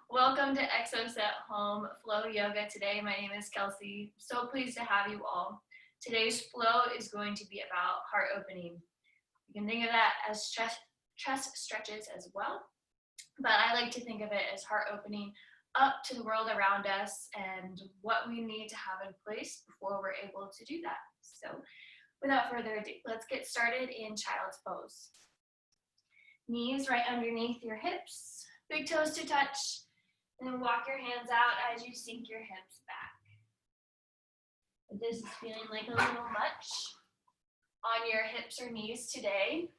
Welcome to Exos at Home Flow Yoga. Today, my name is Kelsie. So pleased to have you all. Today's flow is going to be about heart opening. You can think of that as chest stretches as well, but I like to think of it as heart opening up to the world around us and what we need to have in place before we're able to do that. So without further ado, let's get started in child's pose. Knees right underneath your hips, big toes to touch, and then walk your hands out as you sink your hips back. If this is feeling like a little much on your hips or knees today,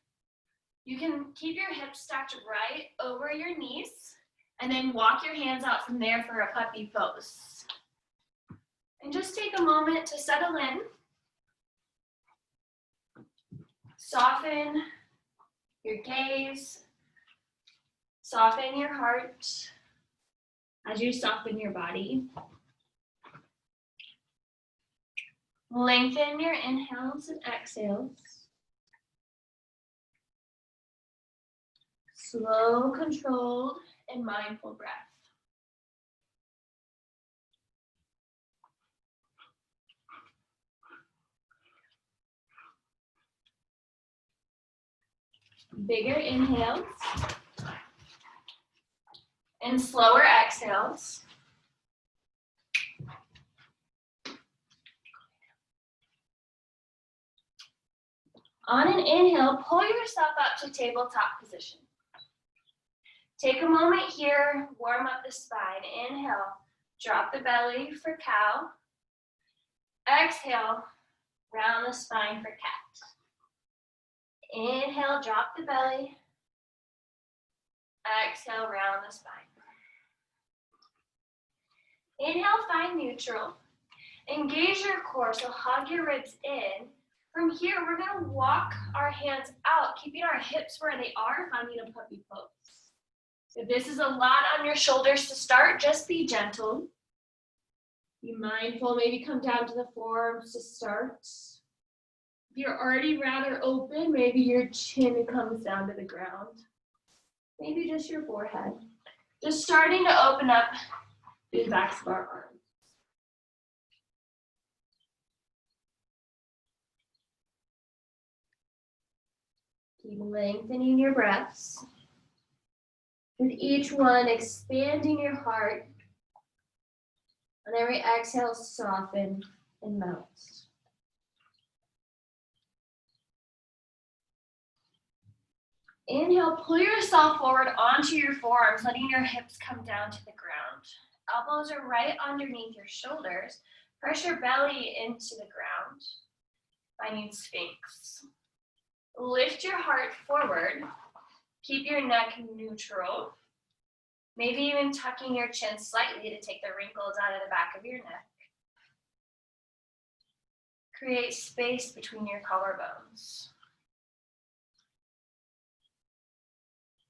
you can keep your hips stacked right over your knees and then walk your hands out from there for a puppy pose. And just take a moment to settle in. Soften your gaze, soften your heart as you soften your body. Lengthen your inhales and exhales. Slow, controlled, and mindful breath. Bigger inhales and slower exhales. On an inhale, pull yourself up to tabletop position. Take a moment here, warm up the spine. Inhale, drop the belly for cow. Exhale, round the spine for cat. Inhale, drop the belly. Exhale, round the spine. Inhale, find neutral. Engage your core, so hug your ribs in. From here, we're gonna walk our hands out, keeping our hips where they are, finding a puppy pose. If this is a lot on your shoulders to start, just be gentle. Be mindful, maybe come down to the forearms to start. If you're already rather open, maybe your chin comes down to the ground. Maybe just your forehead. Just starting to open up the backs of our arms. Keep lengthening your breaths. With each one, expanding your heart. On every exhale, soften and melt. Inhale, pull yourself forward onto your forearms, letting your hips come down to the ground. Elbows are right underneath your shoulders. Press your belly into the ground, finding Sphinx. Lift your heart forward. Keep your neck neutral. Maybe even tucking your chin slightly to take the wrinkles out of the back of your neck. Create space between your collarbones.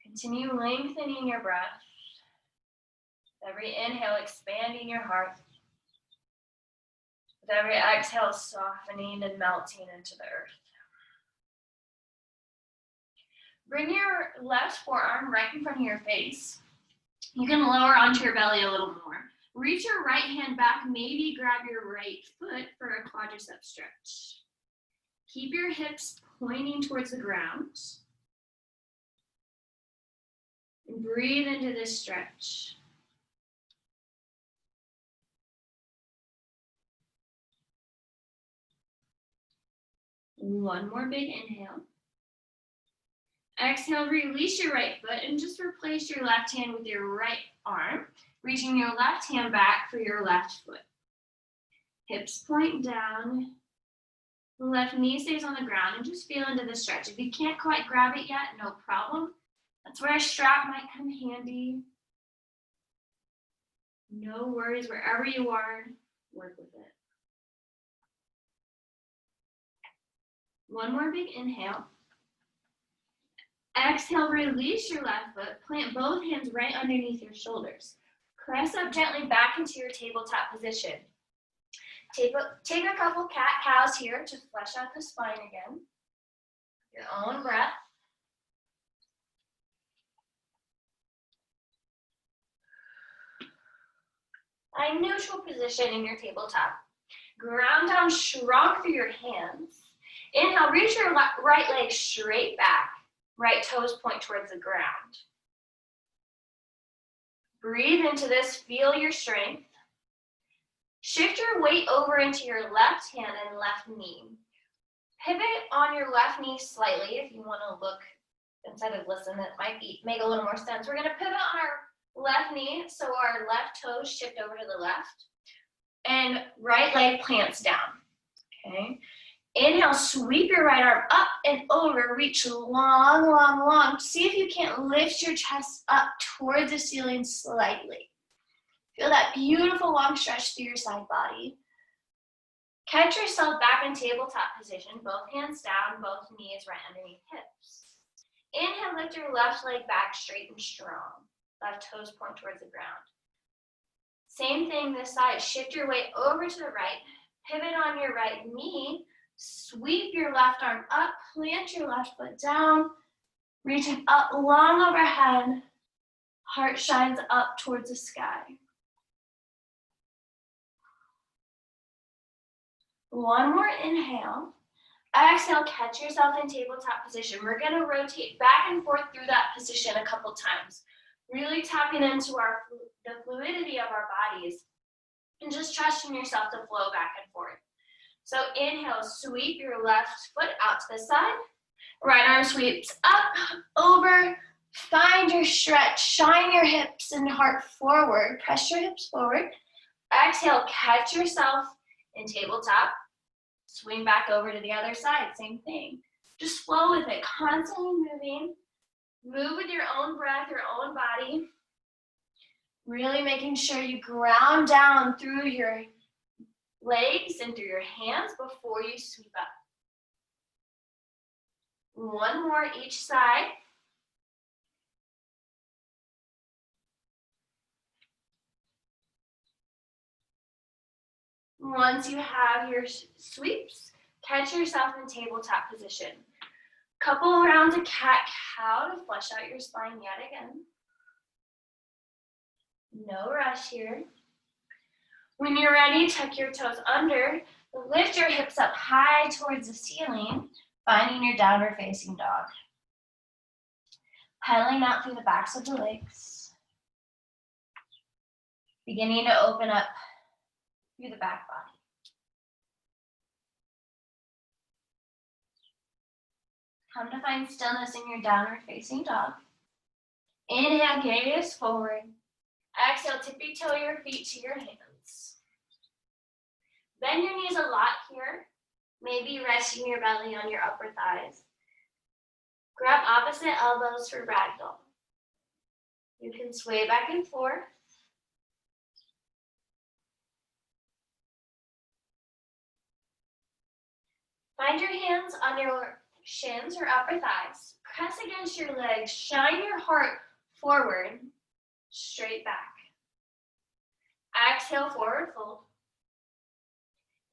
Continue lengthening your breath. Every inhale, expanding your heart. With every exhale, softening and melting into the earth. Bring your left forearm right in front of your face. You can lower onto your belly a little more. Reach your right hand back, maybe grab your right foot for a quadricep stretch. Keep your hips pointing towards the ground. And breathe into this stretch. One more big inhale. Exhale, release your right foot and just replace your left hand with your right arm, reaching your left hand back for your left foot. Hips point down. The left knee stays on the ground and just feel into the stretch. If you can't quite grab it yet, no problem. That's where a strap might come handy. No worries, wherever you are, work with it. One more big inhale. Exhale, release your left foot. Plant both hands right underneath your shoulders. Press up gently back into your tabletop position. Take a couple cat-cows here to flesh out the spine again. Your own breath. Find neutral position in your tabletop. Ground down strong through your hands. Inhale, reach your right leg straight back. Right toes point towards the ground. Breathe into this, feel your strength. Shift your weight over into your left hand and left knee. Pivot on your left knee slightly if you want to look instead of listen. That might make a little more sense. We're going to pivot on our left knee so our left toes shift over to the left. And right leg plants down. Okay. Inhale, sweep your right arm up and over. Reach long, long, long. See if you can't lift your chest up towards the ceiling slightly. Feel that beautiful long stretch through your side body. Catch yourself back in tabletop position, both hands down, both knees right underneath hips. Inhale, lift your left leg back straight and strong. Left toes point towards the ground. Same thing this side. Shift your weight over to the right. Pivot on your right knee. Sweep your left arm up. Plant your left foot down. Reaching up long overhead. Heart shines up towards the sky. One more inhale. Exhale, catch yourself in tabletop position. We're going to rotate back and forth through that position a couple times. Really tapping into the fluidity of our bodies and just trusting yourself to flow back and forth. So inhale, sweep your left foot out to the side. Right arm sweeps up, over. Find your stretch. Shine your hips and heart forward. Press your hips forward. Exhale, catch yourself in tabletop. Swing back over to the other side. Same thing. Just flow with it. Constantly moving. Move with your own breath, your own body. Really making sure you ground down through your legs and through your hands before you sweep up. One more each side. Once you have your sweeps, catch yourself in tabletop position. Couple rounds of cat-cow to flush out your spine yet again. No rush here. When you're ready, tuck your toes under. Lift your hips up high towards the ceiling, finding your downward facing dog. Pedaling out through the backs of the legs. Beginning to open up through the back body. Come to find stillness in your downward facing dog. Inhale, gaze forward. Exhale, tippy toe your feet to your hands. Bend your knees a lot here. Maybe resting your belly on your upper thighs. Grab opposite elbows for ragdoll. You can sway back and forth. Find your hands on your shins or upper thighs. Press against your legs. Shine your heart forward, straight back. Exhale, forward fold.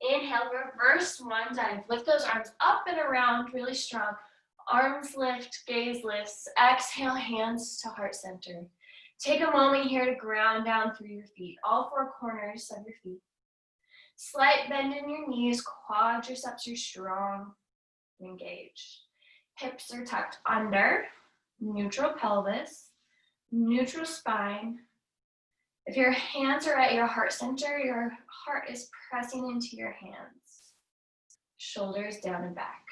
Inhale, reverse swan dive. Lift those arms up and around, really strong. Arms lift, gaze lifts. Exhale, hands to heart center. Take a moment here to ground down through your feet, all four corners of your feet. Slight bend in your knees, quadriceps are strong, engaged. Hips are tucked under, neutral pelvis, neutral spine. If your hands are at your heart center, your heart is pressing into your hands. Shoulders down and back.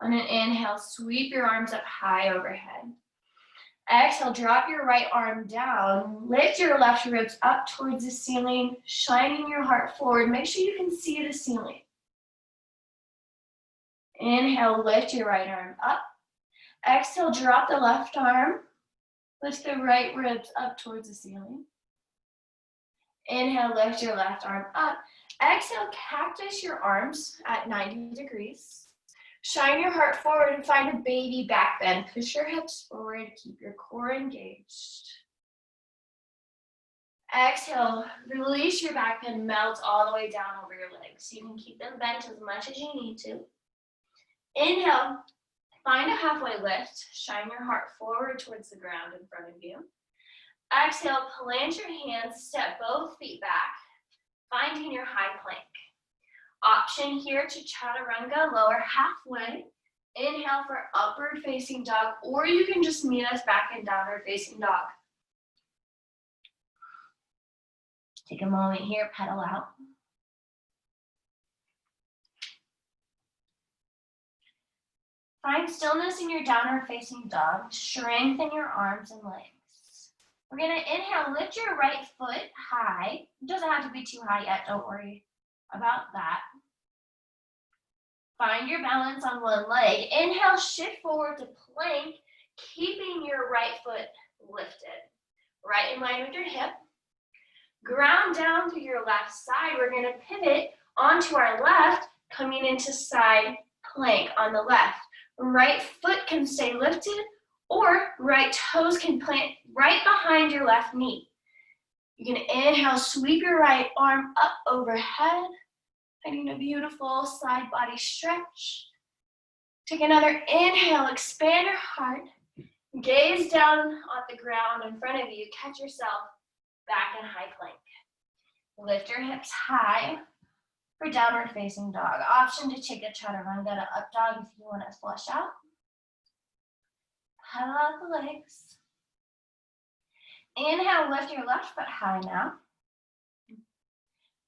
On an inhale, sweep your arms up high overhead. Exhale, drop your right arm down. Lift your left ribs up towards the ceiling, shining your heart forward. Make sure you can see the ceiling. Inhale, lift your right arm up. Exhale, drop the left arm. Lift the right ribs up towards the ceiling. Inhale, lift your left arm up. Exhale, cactus your arms at 90 degrees. Shine your heart forward and find a baby back bend. Push your hips forward, keep your core engaged. Exhale, release your back bend, melt all the way down over your legs. You can keep them bent as much as you need to. Inhale, Find a halfway lift. Shine your heart forward towards the ground in front of you. Exhale, plant your hands, step both feet back, finding your high plank. Option here to Chaturanga, lower halfway. Inhale for upward facing dog, or you can just meet us back in downward facing dog. Take a moment here, pedal out. Find stillness in your downward facing dog. Strengthen your arms and legs. We're gonna inhale, lift your right foot high. It doesn't have to be too high yet, don't worry about that. Find your balance on one leg. Inhale, shift forward to plank, keeping your right foot lifted. Right in line with your hip. Ground down through your left side. We're gonna pivot onto our left, coming into side plank on the left. Right foot can stay lifted, or right toes can plant right behind your left knee. You can inhale, sweep your right arm up overhead, finding a beautiful side body stretch. Take another inhale, expand your heart, gaze down on the ground in front of you, catch yourself back in high plank. Lift your hips high for downward facing dog. Option to take a Chaturanga to up dog if you want to flush out. Pedal out the legs. Inhale, lift your left foot high now.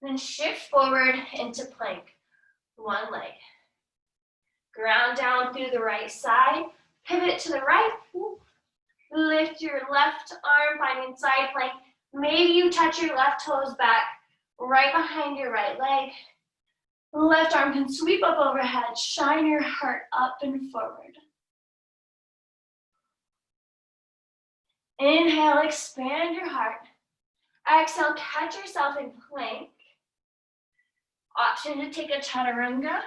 Then shift forward into plank, one leg. Ground down through the right side, pivot to the right. Lift your left arm, finding side plank. Maybe you touch your left toes back, right behind your right leg. Left arm can sweep up overhead, shine your heart up and forward. Inhale, expand your heart. Exhale, catch yourself in plank. Option to take a Chaturanga,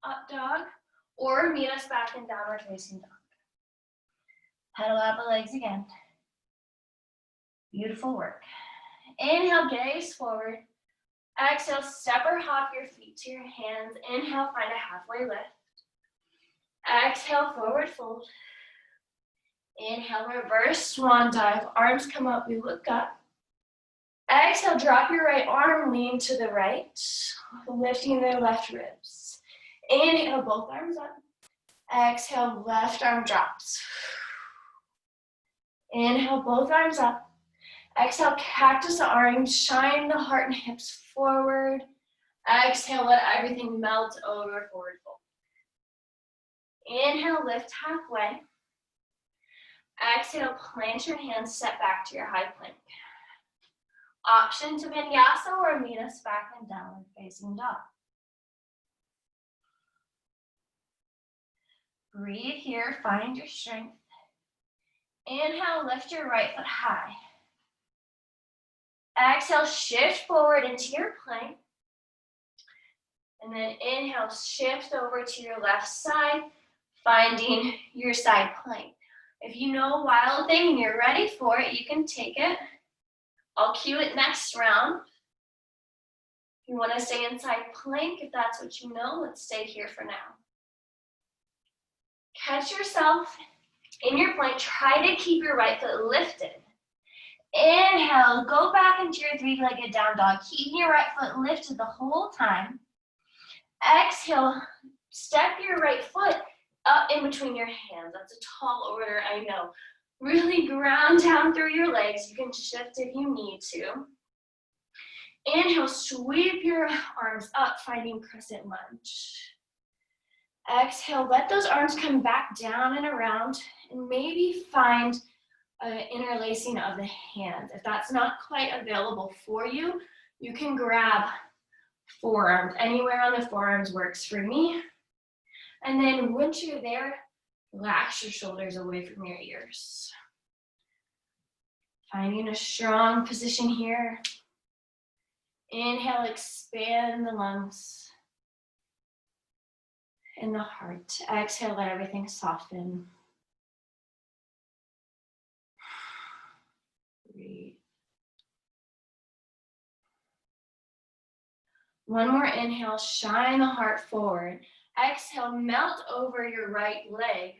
up dog, or meet us back in downward facing dog. Pedal out the legs again. Beautiful work. Inhale, gaze forward. Exhale, step or hop your feet to your hands. Inhale, find a halfway lift. Exhale, forward fold. Inhale, reverse swan dive. Arms come up, we look up. Exhale, drop your right arm, lean to the right, lifting the left ribs. Inhale, both arms up. Exhale, left arm drops. Inhale, both arms up. Exhale, cactus arms, shine the heart and hips forward. Exhale, let everything melt over, forward fold. Inhale, lift halfway. Exhale, plant your hands, step back to your high plank. Option to vinyasa or meet us back in downward facing dog. Breathe here, find your strength. Inhale, lift your right foot high. Exhale, shift forward into your plank. And then inhale, shift over to your left side, finding your side plank. If you know a wild thing and you're ready for it, you can take it. I'll cue it next round. If you want to stay inside plank, if that's what you know, let's stay here for now. Catch yourself in your plank. Try to keep your right foot lifted. Inhale, go back into your three-legged down dog. Keep your right foot lifted the whole time. Exhale, step your right foot up in between your hands. That's a tall order, I know. Really ground down through your legs. You can shift if you need to. Inhale, sweep your arms up, finding crescent lunge. Exhale, let those arms come back down and around, and maybe find interlacing of the hands. If that's not quite available for you, you can grab forearms. Anywhere on the forearms works for me. And then once you're there, relax your shoulders away from your ears. Finding a strong position here. Inhale, expand the lungs and the heart. Exhale, let everything soften. Breathe. One more inhale, shine the heart forward. Exhale, melt over your right leg.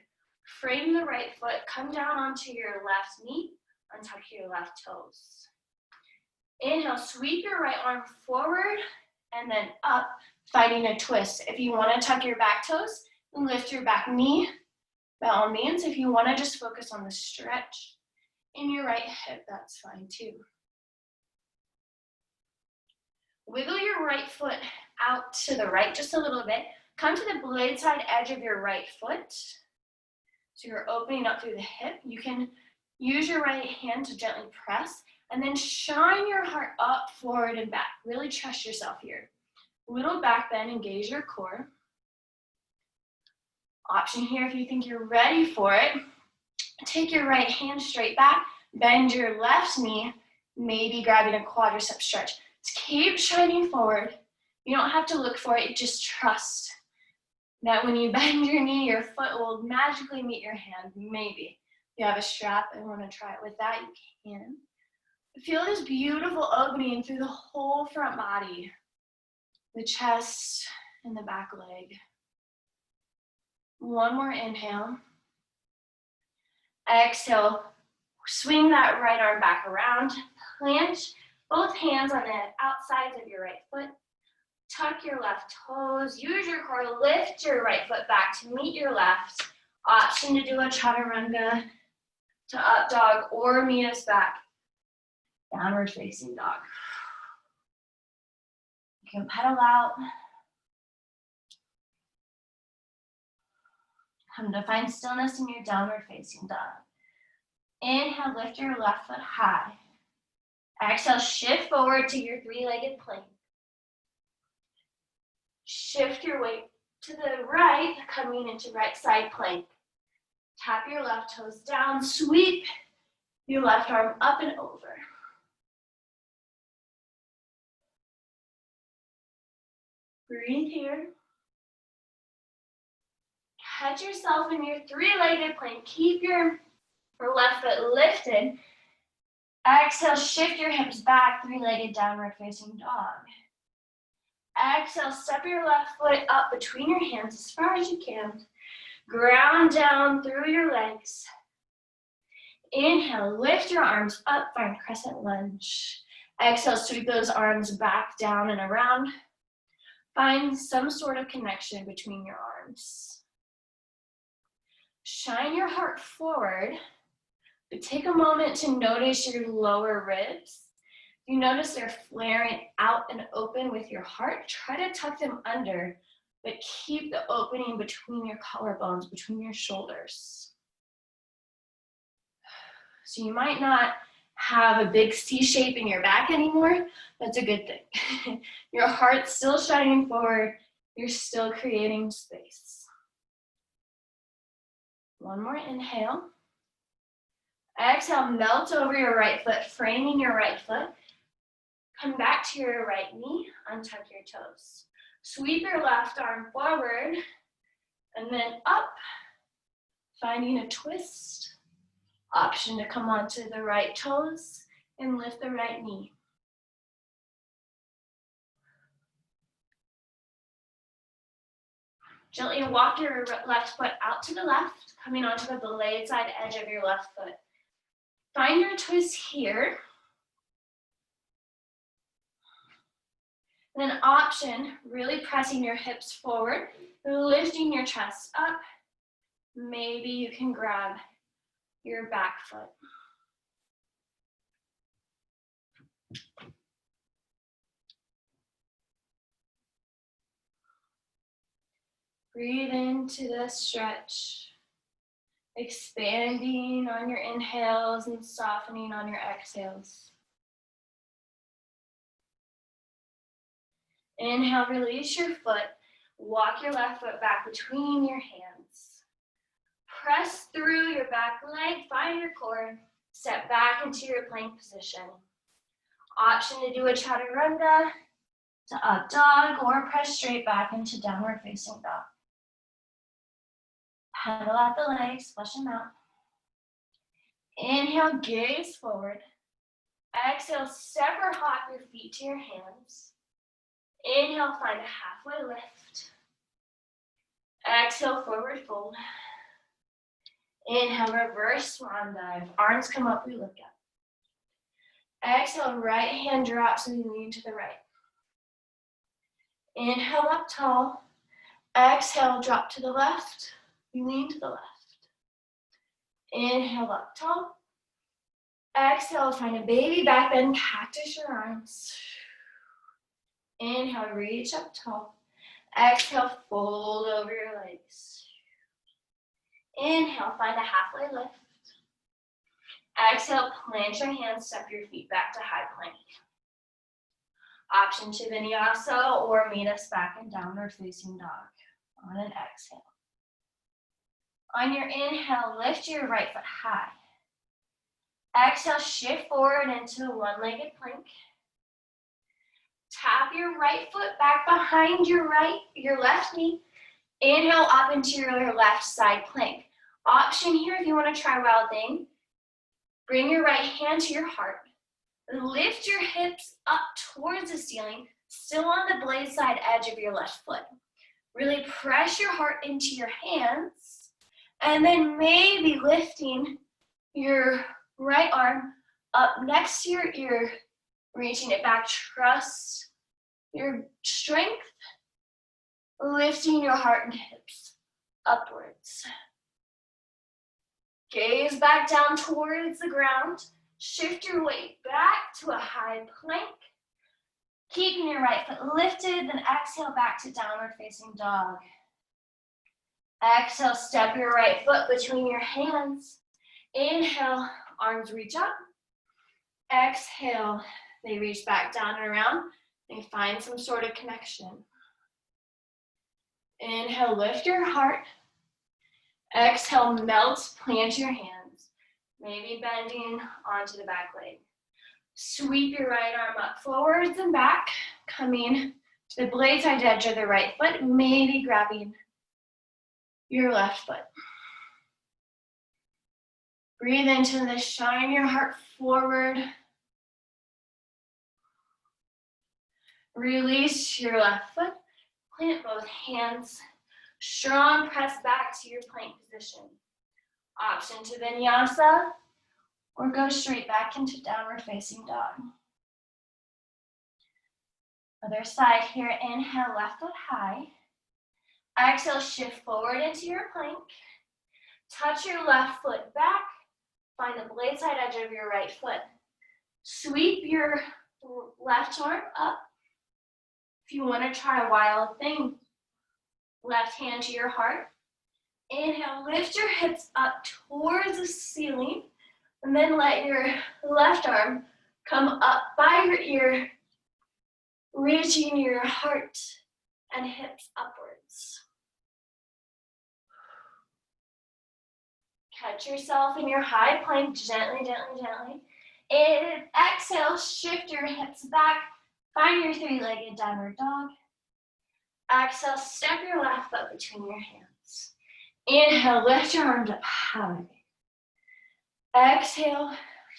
Frame the right foot, come down onto your left knee, untuck your left toes. Inhale, sweep your right arm forward and then up, finding a twist. If you want to tuck your back toes, lift your back knee. By all means, if you want to just focus on the stretch in your right hip, that's fine too. Wiggle your right foot out to the right just a little bit. Come to the blade side edge of your right foot. So you're opening up through the hip. You can use your right hand to gently press and then shine your heart up, forward, and back. Really trust yourself here. Little back bend, engage your core. Option here if you think you're ready for it. Take your right hand straight back, bend your left knee, maybe grabbing a quadricep stretch. Keep shining forward. You don't have to look for it, just trust that when you bend your knee, your foot will magically meet your hand, maybe. If you have a strap and want to try it with that, you can. Feel this beautiful opening through the whole front body, the chest and the back leg. One more inhale. Exhale, swing that right arm back around, plant both hands on the outsides of your right foot. Tuck your left toes, use your core, lift your right foot back to meet your left. Option to do a Chaturanga to up dog or meet us back. Downward facing dog. You can pedal out. Come to find stillness in your downward facing dog. Inhale, lift your left foot high. Exhale, shift forward to your three-legged plank. Shift your weight to the right, coming into right side plank. Tap your left toes down, sweep your left arm up and over. Breathe here. Catch yourself in your three-legged plank. Keep your left foot lifted. Exhale, shift your hips back, three-legged downward facing dog. Exhale, step your left foot up between your hands as far as you can. Ground down through your legs. Inhale, lift your arms up, find crescent lunge. Exhale, sweep those arms back, down, and around. Find some sort of connection between your arms. Shine your heart forward, but take a moment to notice your lower ribs. You notice they're flaring out and open with your heart. Try to tuck them under, but keep the opening between your collarbones, between your shoulders. So you might not have a big C shape in your back anymore. That's a good thing. Your heart's still shining forward. You're still creating space. One more inhale. Exhale, melt over your right foot, framing your right foot. Come back to your right knee, untuck your toes. Sweep your left arm forward and then up, finding a twist. Option to come onto the right toes and lift the right knee. Gently walk your left foot out to the left, coming onto the blade side edge of your left foot. Find your twist here. Then option, really pressing your hips forward, lifting your chest up. Maybe you can grab your back foot. Breathe into the stretch, expanding on your inhales and softening on your exhales. Inhale, release your foot. Walk your left foot back between your hands. Press through your back leg, find your core. Step back into your plank position. Option to do a Chaturanga to up dog or press straight back into downward facing dog. Pedal out the legs, flush them out. Inhale, gaze forward. Exhale, step or hop your feet to your hands. Inhale, find a halfway lift. Exhale, forward fold. Inhale, reverse swan dive. Arms come up, we look up. Exhale, right hand drops and we lean to the right. Inhale, up tall. Exhale, drop to the left. We lean to the left. Inhale, up tall. Exhale, find a baby back bend, cactus your arms. Inhale, reach up tall. Exhale, fold over your legs. Inhale, find a halfway lift. Exhale, plant your hands, step your feet back to high plank. Option to vinyasa or meet us back in downward facing dog on an exhale. On your inhale, lift your right foot high. Exhale, shift forward into one-legged plank. Tap your right foot back behind your left knee. Inhale up into your left side plank. Option here if you want to try wild thing. Bring your right hand to your heart. Lift your hips up towards the ceiling, still on the blade side edge of your left foot. Really press your heart into your hands, and then maybe lifting your right arm up next to your ear, reaching it back. Trust your strength, lifting your heart and hips upwards. Gaze back down towards the ground. Shift your weight back to a high plank. Keeping your right foot lifted, then exhale back to downward facing dog. Exhale, step your right foot between your hands. Inhale, arms reach up. Exhale, they reach back down and around. They find some sort of connection. Inhale, lift your heart. Exhale, melt, plant your hands. Maybe bending onto the back leg. Sweep your right arm up forwards and back, coming to the blade side edge of the right foot, maybe grabbing your left foot. Breathe into this, shine your heart forward. Release your left foot, plant both hands. Strong press back to your plank position. Option to vinyasa or go straight back into downward facing dog. Other side here, inhale, left foot high. Exhale, shift forward into your plank. Touch your left foot back. Find the blade side edge of your right foot. Sweep your left arm up. If you want to try a wild thing, left hand to your heart. Inhale, lift your hips up towards the ceiling, and then let your left arm come up by your ear, reaching your heart and hips upwards. Catch yourself in your high plank, gently, gently, gently. And exhale, shift your hips back, find your three-legged downward dog. Exhale, step your left foot between your hands. Inhale, lift your arms up high. Exhale,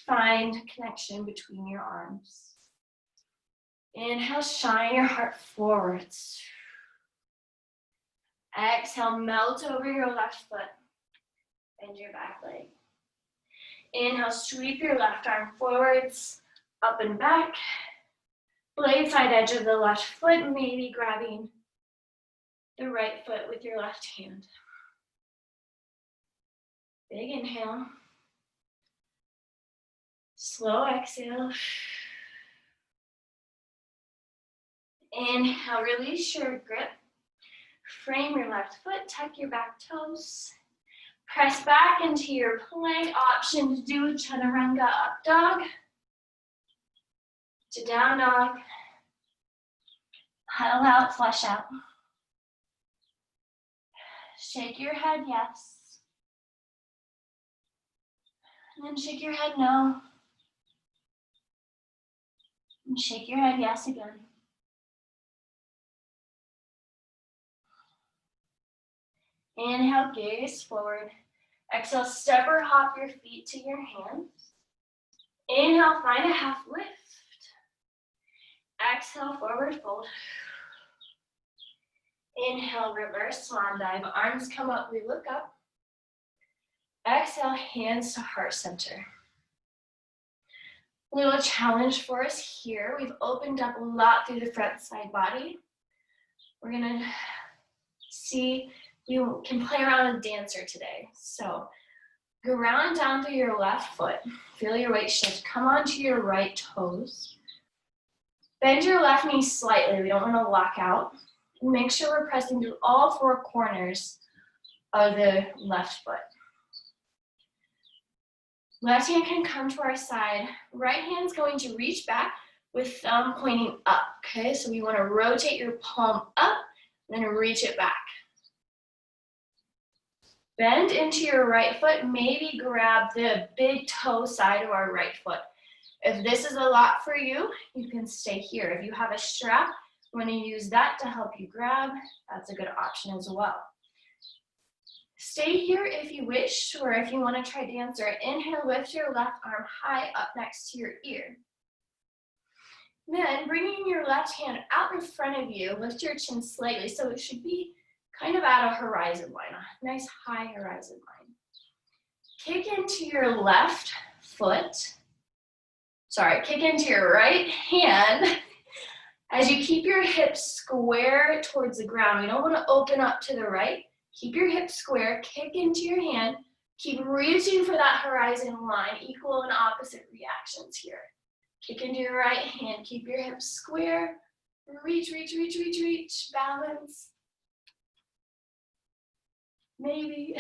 find connection between your arms. Inhale, shine your heart forwards. Exhale, melt over your left foot and your back leg. Inhale, sweep your left arm forwards, up and back. Blade side edge of the left foot, maybe grabbing the right foot with your left hand. Big inhale. Slow exhale. Inhale, release your grip. Frame your left foot, tuck your back toes. Press back into your plank. Option to do Chaturanga up dog. To down dog. Huddle out, flush out. Shake your head, yes. And then shake your head, no. And shake your head, yes again. Inhale, gaze forward. Exhale, step or hop your feet to your hands. Inhale, find a half lift. Exhale, forward fold. Inhale, reverse swan dive. Arms come up, we look up. Exhale, hands to heart center. A little challenge for us here. We've opened up a lot through the front side body. We're gonna see you can play around with dancer today. So ground down through your left foot. Feel your weight shift. Come onto your right toes. Bend your left knee slightly. We don't want to lock out. And make sure we're pressing through all four corners of the left foot. Left hand can come to our side. Right hand's going to reach back with thumb pointing up, okay? So we want to rotate your palm up, then reach it back. Bend into your right foot, maybe grab the big toe side of our right foot. If this is a lot for you, you can stay here. If you have a strap, you want to use that to help you grab. That's a good option as well. Stay here if you wish, or if you want to try dancer. Inhale, lift your left arm high up next to your ear. Then bringing your left hand out in front of you, lift your chin slightly so it should be kind of at a horizon line, a nice high horizon line. Kick into your left foot. Kick into your right hand as you keep your hips square towards the ground. We don't want to open up to the right. Keep your hips square, kick into your hand, keep reaching for that horizon line, equal and opposite reactions here. Kick into your right hand, keep your hips square, reach, reach, reach, reach, reach, balance. Maybe.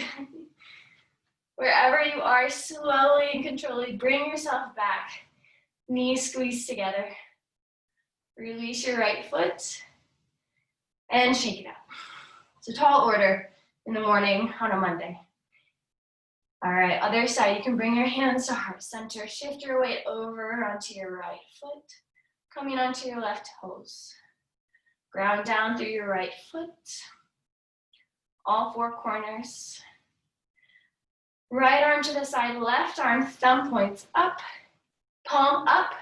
Wherever you are, slowly and controllably bring yourself back. Knees squeeze together. Release your right foot and shake it out. It's a tall order in the morning on a Monday. All right, other side, you can bring your hands to heart center. Shift your weight over onto your right foot, coming onto your left toes. Ground down through your right foot, all four corners. Right arm to the side, left arm, thumb points up, palm up.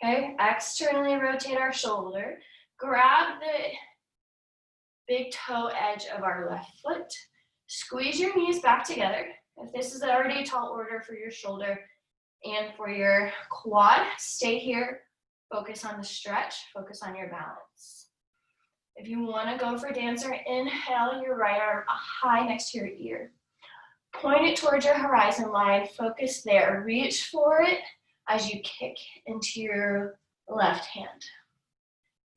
Okay, externally rotate our shoulder. Grab the big toe edge of our left foot. Squeeze your knees back together. If this is already a tall order for your shoulder and for your quad, stay here. Focus on the stretch, focus on your balance. If you want to go for dancer, inhale your right arm high next to your ear. Point it towards your horizon line, focus there. Reach for it as you kick into your left hand.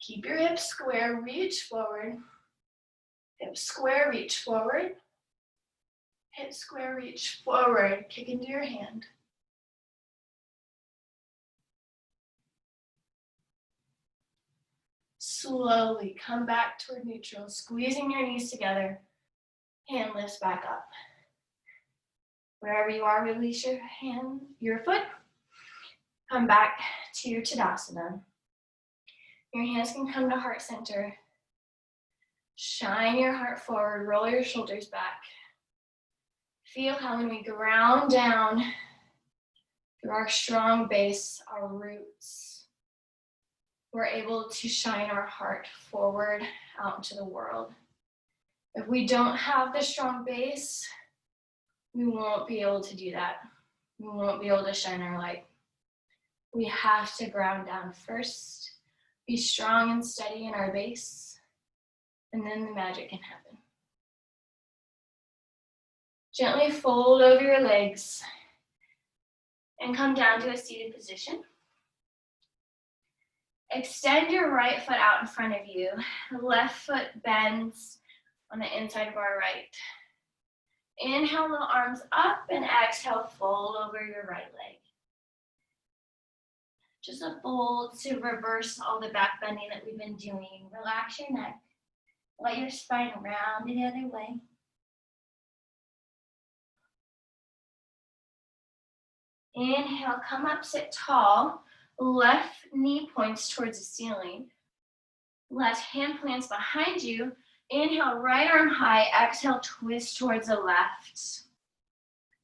Keep your hips square, reach forward. Hips square, reach forward. Hips square, reach forward. Kick into your hand. Slowly come back toward neutral, squeezing your knees together. Hand lifts back up. Wherever you are, release your hand, your foot. Come back to Tadasana. Your hands can come to heart center. Shine your heart forward, roll your shoulders back. Feel how when we ground down through our strong base, our roots, we're able to shine our heart forward out into the world. If we don't have the strong base, we won't be able to do that. We won't be able to shine our light. We have to ground down first, be strong and steady in our base, and then the magic can happen. Gently fold over your legs and come down to a seated position. Extend your right foot out in front of you. The left foot bends on the inside of our right. Inhale, the arms up, and exhale, fold over your right leg. Just a fold to reverse all the back bending that we've been doing. Relax your neck. Let your spine round the other way. Inhale, come up, sit tall. Left knee points towards the ceiling. Left hand plants behind you. Inhale, right arm high. Exhale, twist towards the left.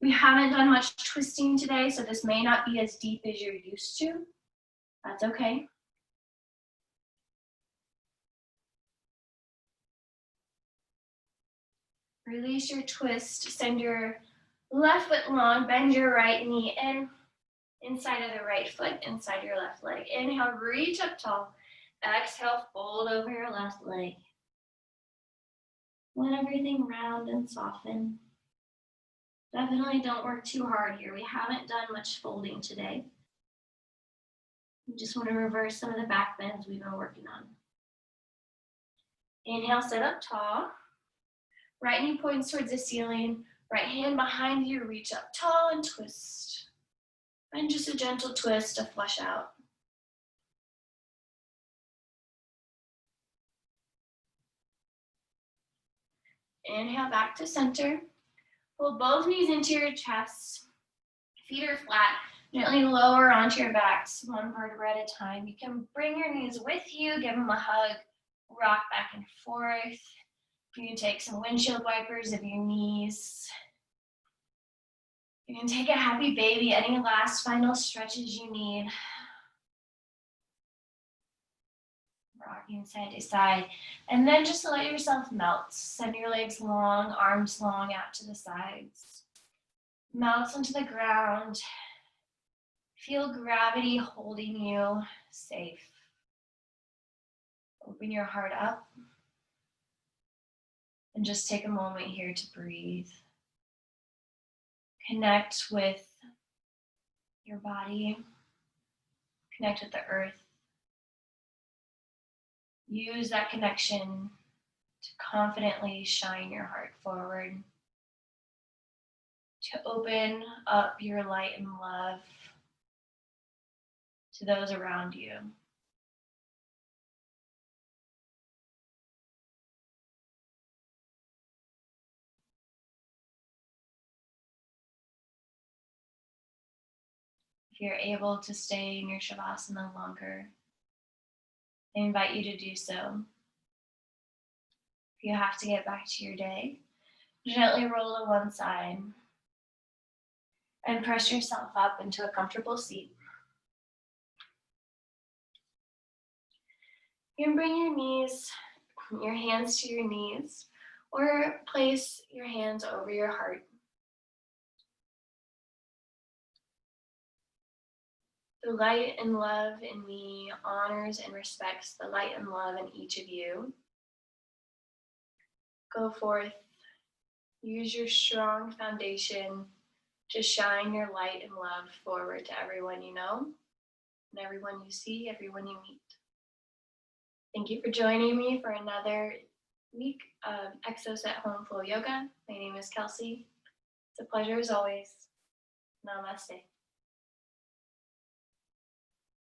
We haven't done much twisting today, so this may not be as deep as you're used to. That's okay. Release your twist. Send your Left foot long, bend your right knee in, inside of the right foot, inside your left leg. Inhale, reach up tall. Exhale, fold over your left leg. Let everything round and soften. Definitely don't work too hard here. We haven't done much folding today. We just want to reverse some of the back bends we've been working on. Inhale, sit up tall. Right knee points towards the ceiling. Right hand behind you, reach up tall and twist. And just a gentle twist to flush out. Inhale, back to center. Pull both knees into your chest. Feet are flat. Gently lower onto your backs, one vertebra at a time. You can bring your knees with you, give them a hug, rock back and forth. You can take some windshield wipers of your knees. You can take a happy baby, any last final stretches you need. Rocking side to side. And then just let yourself melt. Send your legs long, arms long out to the sides. Melt into the ground. Feel gravity holding you safe. Open your heart up. And just take a moment here to breathe. Connect with your body. Connect with the earth. Use that connection to confidently shine your heart forward. To open up your light and love to those around you. If you're able to stay in your Shavasana longer, I invite you to do so. If you have to get back to your day, gently roll to one side and press yourself up into a comfortable seat. You can bring your hands to your knees, or place your hands over your heart. The light and love in me honors and respects the light and love in each of you. Go forth, use your strong foundation to shine your light and love forward to everyone you know, and everyone you see, everyone you meet. Thank you for joining me for another week of Exos at Home Flow Yoga. My name is Kelsie. It's a pleasure as always. Namaste.